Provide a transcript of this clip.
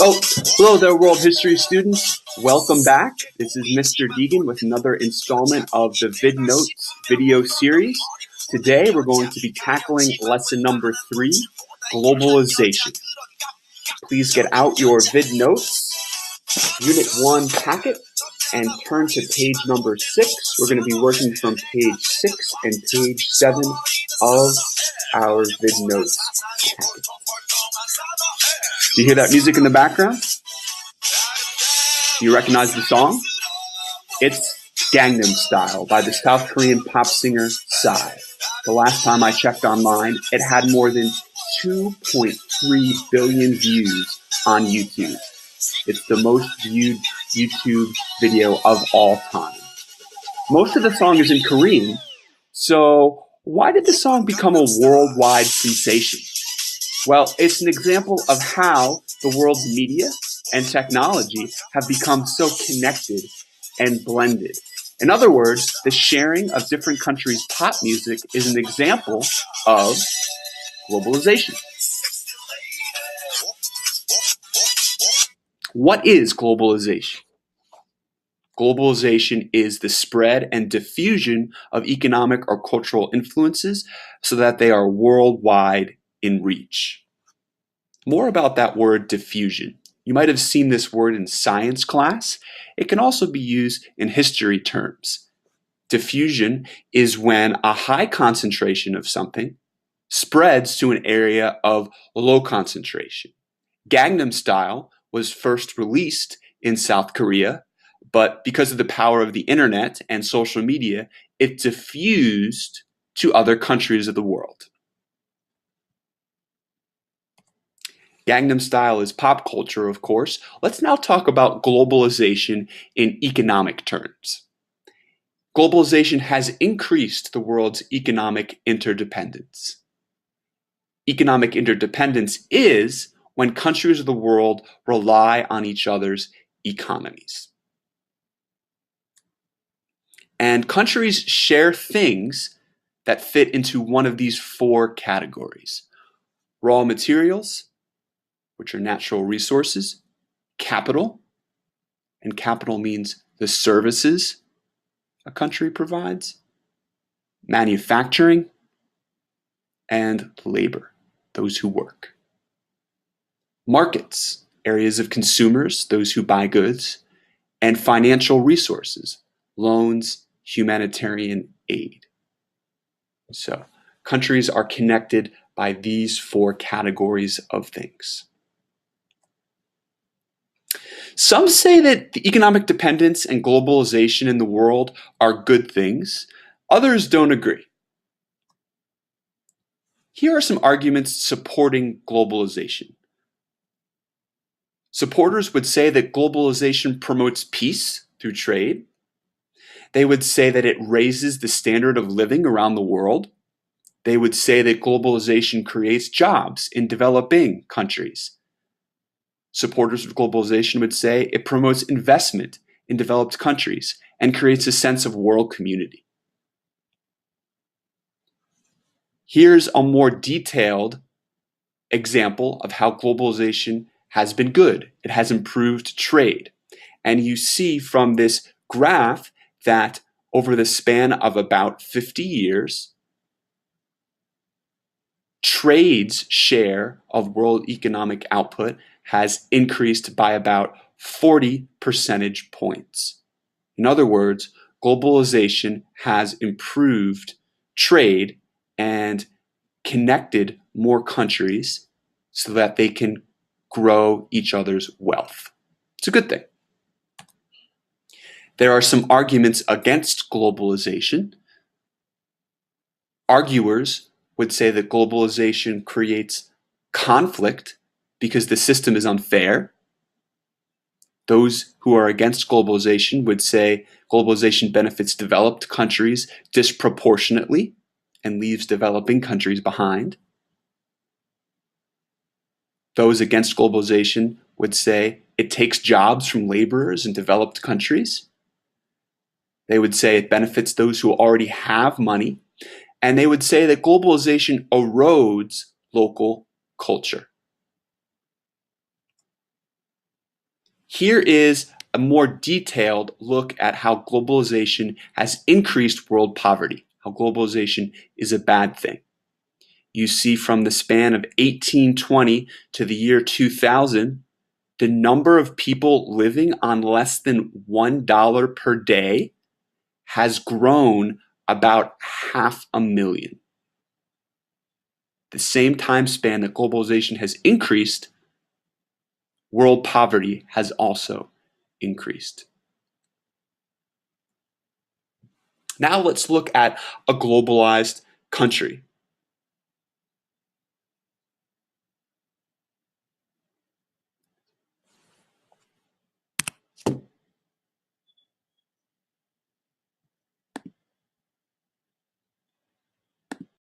Oh, hello there, world history students. Welcome back. This is Mr. Deegan with another installment of the VidNotes video series. Today, we're going to be tackling lesson number 3, Globalization. Please get out your VidNotes, Unit 1 packet, and turn to page number 6. We're going to be working from page 6 and page 7 of our VidNotes packet. Do you hear that music in the background? Do you recognize the song? It's Gangnam Style by the South Korean pop singer Psy. The last time I checked online, it had more than 2.3 billion views on YouTube. It's the most viewed YouTube video of all time. Most of the song is in Korean, so why did the song become a worldwide sensation? Well, it's an example of how the world's media and technology have become so connected and blended. In other words, the sharing of different countries' pop music is an example of globalization. What is globalization? Globalization is the spread and diffusion of economic or cultural influences so that they are worldwide in reach. More about that word diffusion. You might have seen this word in science class. It can also be used in history terms. Diffusion is when a high concentration of something spreads to an area of low concentration. Gangnam Style was first released in South Korea, but because of the power of the internet and social media, it diffused to other countries of the world. Gangnam Style is pop culture, of course. Let's now talk about globalization in economic terms. Globalization has increased the world's economic interdependence. Economic interdependence is when countries of the world rely on each other's economies. And countries share things that fit into one of these 4 categories: raw materials, which are natural resources, capital, and capital means the services a country provides, manufacturing, and labor, those who work. Markets, areas of consumers, those who buy goods, and financial resources, loans, humanitarian aid. So, countries are connected by these 4 categories of things. Some say that the economic dependence and globalization in the world are good things. Others don't agree. Here are some arguments supporting globalization. Supporters would say that globalization promotes peace through trade. They would say that it raises the standard of living around the world. They would say that globalization creates jobs in developing countries. Supporters of globalization would say it promotes investment in developed countries and creates a sense of world community. Here's a more detailed example of how globalization has been good. It has improved trade. And you see from this graph that over the span of about 50 years, trade's share of world economic output has increased by about 40 percentage points. In other words, globalization has improved trade and connected more countries so that they can grow each other's wealth. It's a good thing. There are some arguments against globalization. Arguers would say that globalization creates conflict because the system is unfair. Those who are against globalization would say globalization benefits developed countries disproportionately and leaves developing countries behind. Those against globalization would say it takes jobs from laborers in developed countries. They would say it benefits those who already have money. And they would say that globalization erodes local culture. Here is a more detailed look at how globalization has increased world poverty, how globalization is a bad thing. You see from the span of 1820 to the year 2000, the number of people living on less than $1 per day has grown about 500,000. The same time span that globalization has increased, world poverty has also increased. Now let's look at a globalized country.